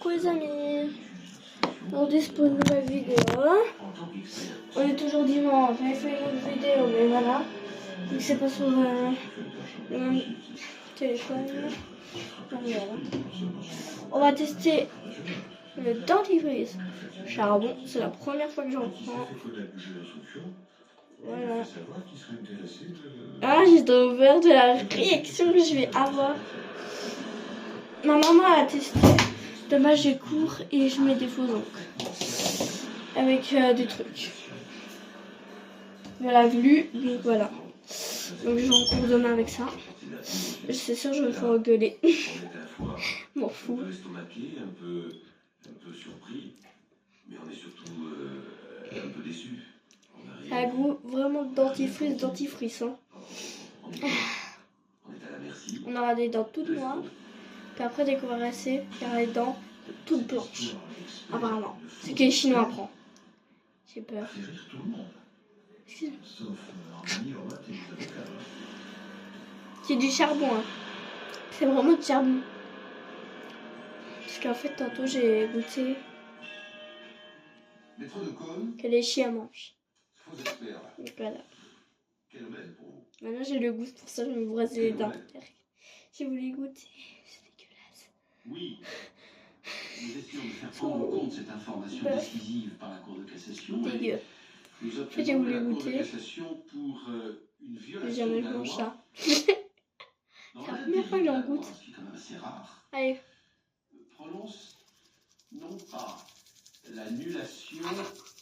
Coucou les amis, aujourd'hui c'est pour une nouvelle vidéo. On est toujours dimanche, j'avais fait une autre vidéo mais voilà. Donc c'est pas sur le même téléphone. Donc, voilà. On va tester le dentifrice charbon, c'est la première fois que j'en prends. Voilà. Ah, j'ai trop peur de la réaction que je vais avoir. Ma maman a testé. Dommage, j'ai cours et je mets des faux ongles avec des trucs. Voilà, vu, donc voilà. Donc je vais en cours demain avec ça. C'est sûr, je vais me faire engueuler. M'en fous. Un peu surpris, mais on est surtout un peu déçus. Ça a goût vraiment de dentifrice. Hein. On aura des dents toutes noires. Puis après, dès qu'on va rester, il y aura les dents toutes blanches. Apparemment. C'est que les Chinois apprennent. J'ai peur. C'est du charbon. Hein. C'est vraiment du charbon. Parce qu'en fait, tantôt, j'ai goûté que les chiens mangent. Donc voilà. Maintenant, j'ai le goût, c'est pour ça que je me brosse les dents. J'ai voulu goûter. C'est dégueulasse. Oui. Nous essayons de faire prendre en compte cette information décisive par la Cour de cassation. Dégueu. Nous J'ai voulu la Cour de goûter. cassation pour une J'ai violation jamais de la vu mon loi. chat. C'est la première fois que j'en goûte. Ce qui est quand même assez rare. Allez. Prononce non pas l'annulation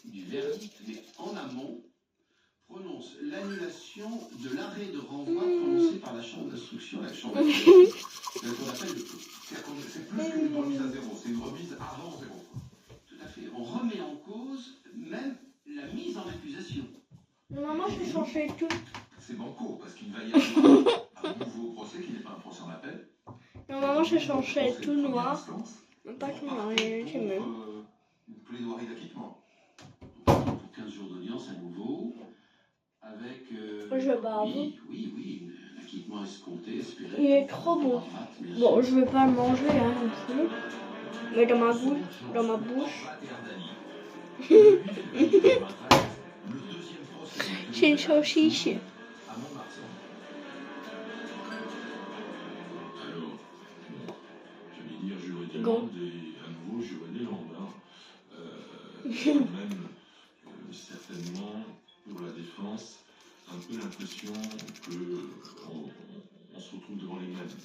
du verdict, mais en amont, prononce l'annulation de l'arrêt de renvoi prononcé par la Chambre d'instruction, la Chambre d'appel. C'est ce qu'on appelle c'est plus qu'une remise à zéro, c'est une remise avant zéro. Tout à fait. On remet en cause même la mise en accusation. Maman, je vais changer tout. C'est banco, parce qu'il va y avoir un nouveau procès qui n'est pas un procès en appel. Maman, je vais changer tout noir. Pas tout noir, j'ai même. Une plaidoirie d'acquittement. Pour 15 jours d'audience à nouveau. Avec. Je barbe. Oui, l'acquittement escompté, espéré. Il est trop bon. Bon, je vais pas le manger hein, non plus. Mais dans ma bouche. C'est une saucisse. Go. À nouveau, j'aurais des lambins. Quand même, certainement, pour la défense, un peu l'impression qu'on se retrouve devant les mêmes.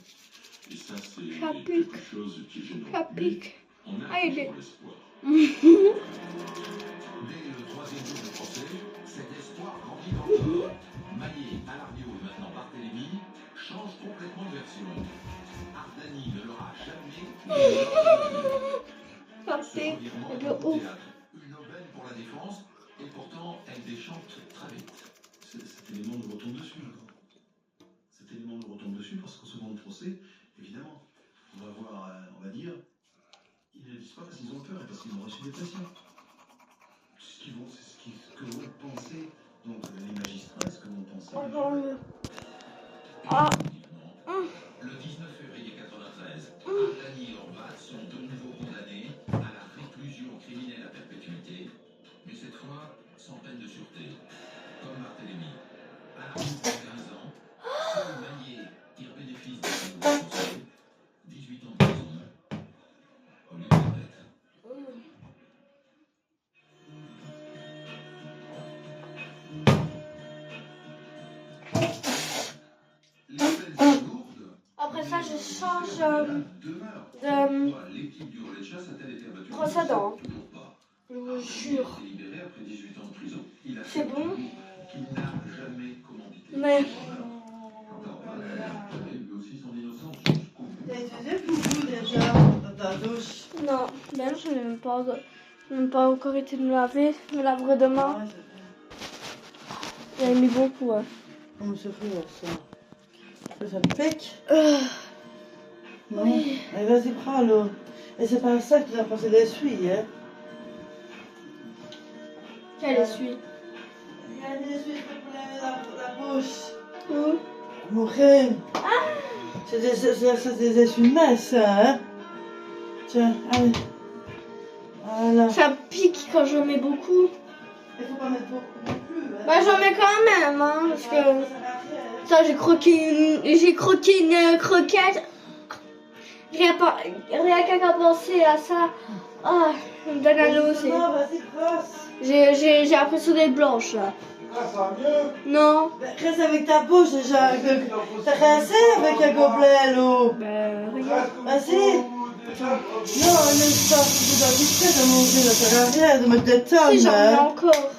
Et ça, c'est quelque chose qui est gênant. Ça pique. On a toujours l'espoir. Dès le troisième jour du procès, cet espoir grandit encore. Maillet, Alardio et maintenant Barthélémy changent complètement de version. Ardani ne l'aura jamais. Parfait. Une aubaine pour la défense, et pourtant elle déchante très vite. Cet élément nous retombe dessus. Cet élément nous retombe dessus parce qu'au second procès, évidemment, on va voir, on va dire, ils ne le disent pas parce qu'ils ont peur et parce qu'ils ont reçu des pressions. C'est ce que vont penser donc les magistrats, ce que vont penser. Le 19 février 1993, Ardani et Orvat sont de nouveau condamnés à la réclusion criminelle à perpétuité, mais cette fois sans peine de sûreté, comme Barthélémy. Alardio pour 15 ans, seul Maillet tire bénéfice de procès, 18 ans de prison, au lieu de retraite. Après ça, je change de brosse à dents. Je vous jure. C'est bon. Mais. T'as utilisé le boubou déjà dans ta douche? Non, ben je n'ai même pas encore été me laver. Je me laverai demain. J'ai mis beaucoup. Hein. Comment ça fait ça? Ça pique? Non? Oui. Allez, vas-y, prends-le. Et c'est pas ça que tu as pensé d'essuie, hein? Quel essuie? Il y a des essuies pour la bouche. Où? Mon crème. C'est des essuies minces, hein? Tiens, allez. Voilà. Ça pique quand j'en mets beaucoup. Il faut pas mettre beaucoup non plus. Hein. Bah j'en mets quand même, hein, parce que ça j'ai croqué une croquette. Rien qu'à penser à ça, ah, ça me donne la nausée. Non, vas-y, crosse. J'ai l'impression d'être blanche là. Ah, ça va mieux. Non. Reste avec ta bouche déjà. T'as rincé avec un gobelet, l'eau. Bah regarde. Vas-y. Non, mais ça, tu dois vite fait de manger, ça sert à rien de mettre des tonnes. Si j'en mets hein. encore.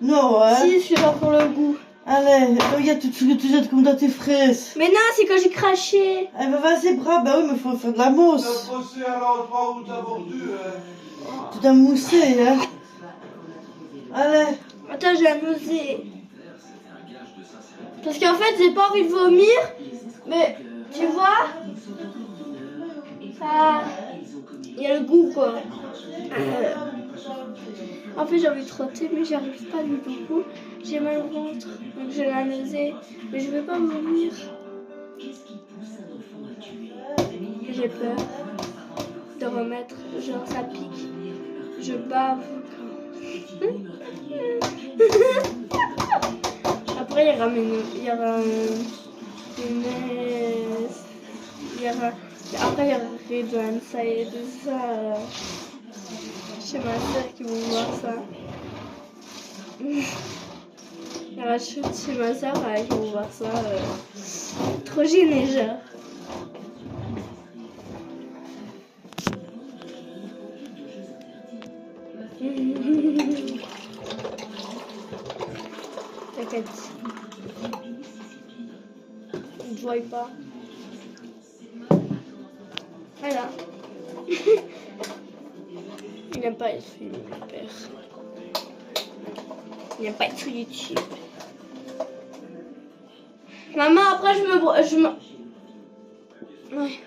Non, hein. Si, celui-là pour le goût. Allez, regarde, tu jettes comme dans tes fraises. Mais non, c'est quand j'ai craché. Eh ben vas-y, bravo, bah oui, mais faut faire de la mousse. T'as bossé à l'endroit où t'as mordu. Tu dois mousser, hein. Allez. Attends, j'ai la nausée. Parce qu'en fait, j'ai pas envie de vomir. Mais, tu vois, ça... Il y a le goût, quoi. En fait, j'ai envie de trotter, mais j'y arrive pas du tout. J'ai mal au ventre, donc j'ai la nausée. Mais je vais pas vomir. J'ai peur de remettre, genre ça pique. Je bave. Après, il y aura après, il y aura Redouane, ça y est, tout ça. Chez ma soeur qui vont voir ça. Il y aura chez ma soeur qui vont voir ça. Trop gêné, genre. T'inquiète. Il ne voit pas. Voilà. Il n'aime pas être sur YouTube, mon père. Il n'aime pas être sur YouTube. Maman, après je me... Ouais.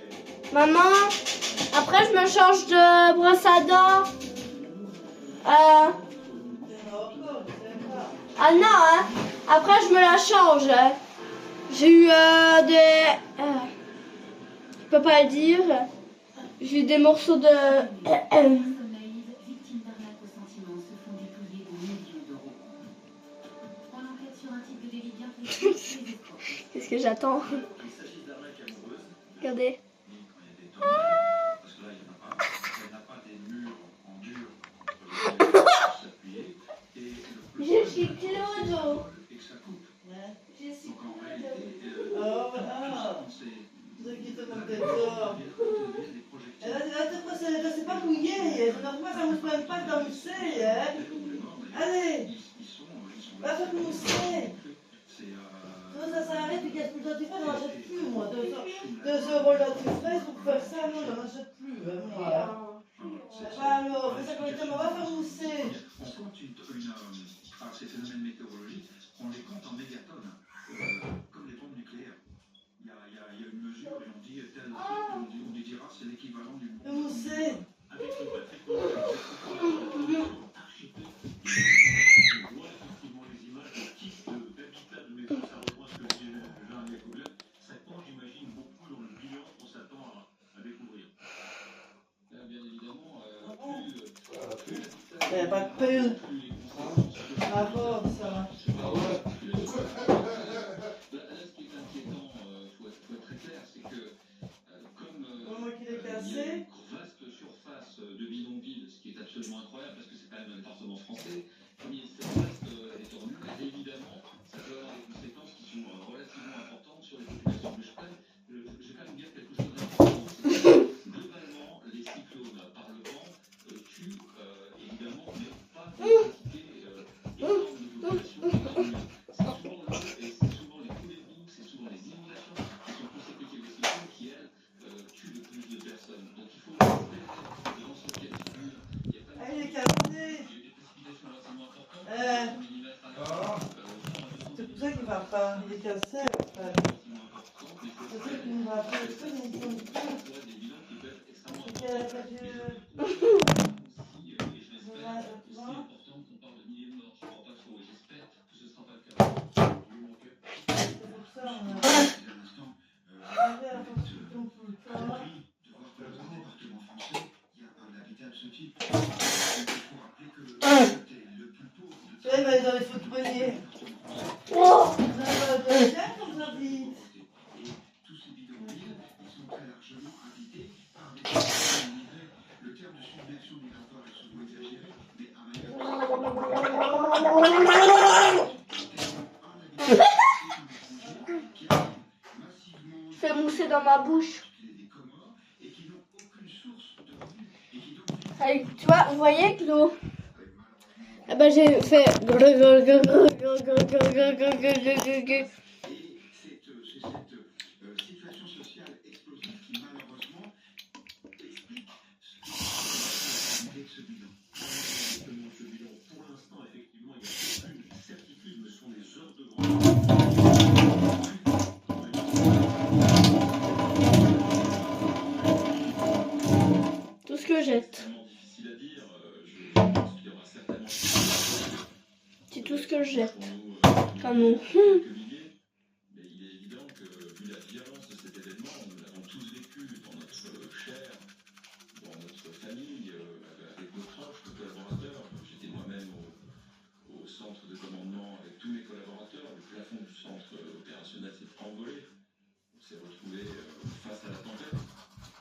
Maman, après je me change de brosse à dents. Ah non, hein. Après je me la change. Hein. J'ai eu des... je peux pas le dire. J'ai eu des morceaux de... Qu'est-ce que j'attends? Regardez. Je suis Clodo. Je suis Clodo. Oh, voilà. C'est qui te manque de toi. C'est pas mouillé. Moi, ça me soigne pas de mousser. Hein. Allez. Va faire mousser. Non, ça s'arrête, puis qu'est-ce que tu fais? J'en achète plus, moi. 2 € le dentifrice pour faire ça, non, j'en achète plus, moi. Alors, fais ça comme ça, on va faire mousser. On compte ces phénomènes météorologiques, on les compte en mégatonnes, comme les bombes nucléaires. Il y a une mesure et on dit tel, on dira c'est l'équivalent d'une bombe. Mousser. Avec le Patrick, on voit effectivement les images de type d'habitat de maison, ça rejoint ce que disait Jean Yacoublin. Ça compte, j'imagine, beaucoup dans le bilan qu'on s'attend à découvrir. Bien évidemment, plus Il n'y a pas de pelle. Ah bon, ça va. ce qui est inquiétant, faut être très clair, c'est que comme Comment qu'il est il y a cassé? une vaste surface de bidonville, ce qui est absolument incroyable parce que c'est quand même un département français, comme il y a cette vaste étendue, évidemment, ça peut avoir des conséquences qui sont relativement importantes sur les populations. Mais je vais quand même dire quelque chose d'important. Globalement, les cyclones par le vent tuent évidemment, mais pas de quantité énorme de population énorme. C'est souvent les coulées d'eau, c'est souvent les inondations qui sont consécutives des cyclones qui, elles, tuent le plus de personnes. Donc il faut rester dans ce cas de figure. Il y a pas Ah, il est cassé. des précipitations relativement importantes. C'est pour ça qu'il va pas. Il est cassé. C'est ça qu'il ne va pas. Ouais, mais dans les faux de poignet. Oh, Ça va bien comme ça vite. c'est moussé dans ma bouche. Allez, tu vois, vous voyez que l'eau. Ah bah j'ai fait. Tout ce que jette. C'est tout ce que je jette. Comme eau. Mais il est évident que, vu la violence de cet événement, nous l'avons tous vécu dans notre chair, dans notre famille, avec nos proches, nos collaborateurs. J'étais moi-même au centre de commandement avec tous mes collaborateurs. Le plafond du centre opérationnel s'est envolé. On s'est retrouvés face à la tempête.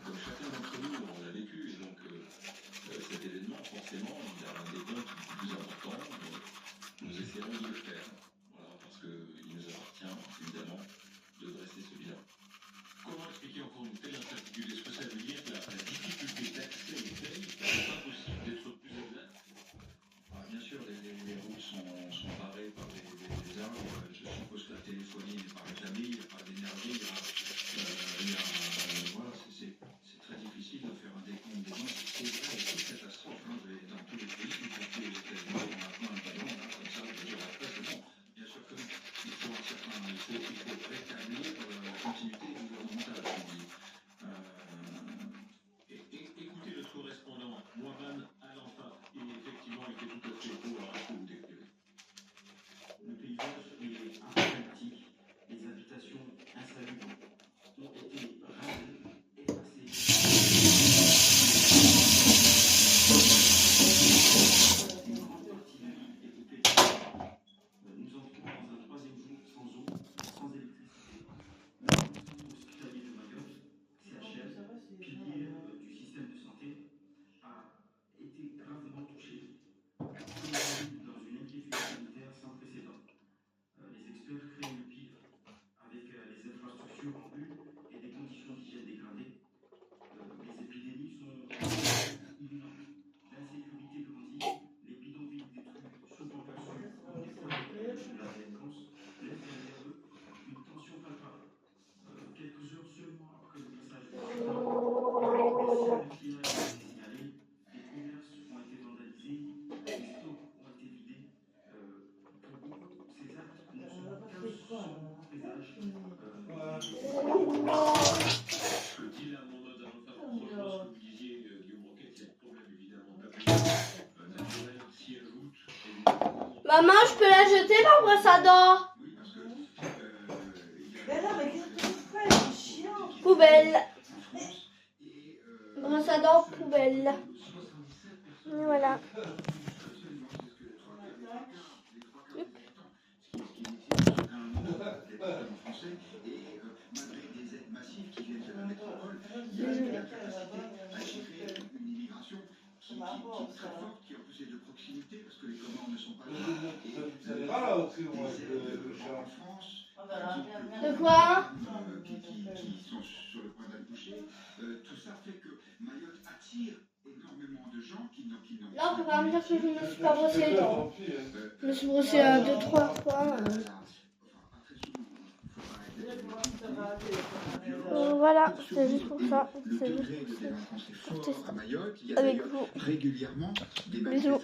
Comme chacun d'entre nous, on l'a vécu. Et donc, cet événement, forcément, il a un décompte plus important. Nous essaierons de le faire. Voilà, parce qu'il nous appartient, évidemment, de dresser ce bilan. Comment expliquer encore une telle incertitude? Est-ce que ça veut dire que la difficulté d'accès aux pays n'est pas possible d'être plus exact? Bien sûr, les routes sont barrées par des arbres. Je suppose que la téléphonie n'est pas rétablie, il n'y a pas d'énergie. Voilà, c'est très difficile de faire un décompte des gens. C'est vrai, c'est une catastrophe. Dans tous les pays, y compris aux États-Unis, on a plein de ballons, comme ça, je veux dire, après, c'est bon. Bien sûr que il faut rétablir la continuité gouvernementale, on dit. Écoutez notre correspondant, Mohamed Al-Anfa, il effectivement était tout à fait beau à ce que vous décrivez. Le paysage est dramatique, les habitations insalubres ont été rasées, nous entrons dans un troisième jour sans eau, sans électricité. Le centre hospitalier de Mayotte, CHL, pilier du système de santé, a été gravement touché, plongé dans une inquiétude sanitaire sans précédent. Les experts craignent le pire, avec les infrastructures en ruine et des conditions d'hygiène dégradées. Les épidémies sont imminentes. L'insécurité grandit, les bidonvilles détruits, souvent perçus comme des foyers de la délinquance, laissent derrière eux une tension palpable. Quelques heures seulement après le passage du cyclone, des signaux de pillage ont été signalés, des commerces ont été vandalisés, des stocks ont été vidés. Pour beaucoup, ces actes ne sont qu'un sombre présage. Ce que dit là Mohamed Al-Anfa, rejoint ce que vous disiez, Guillaume Roquette, il y a le problème évidemment naturel s'y ajoute évidemment. Maman, je peux la jeter ma brosse à dents? Oui, parce que Mais non, mais qu'est-ce que tu fais? C'est chiant. Poubelle. Brosse à dents, poubelle. Voilà. Qui en plus est de proximité parce que les commandes ne sont pas là. Vous allez pas là au-dessus, moi, le chat. En France, De quoi? qui sont sur le point d'accoucher, tout ça fait que Mayotte attire énormément de gens qui n'ont Là, on peut pas me dire que je ne me suis pas brossé les dents. Tant pis, hein. Je me suis brossé 2-3 fois. Voilà, c'était juste pour ça. C'est juste pour ça. Avec vous. régulièrement des Bisous.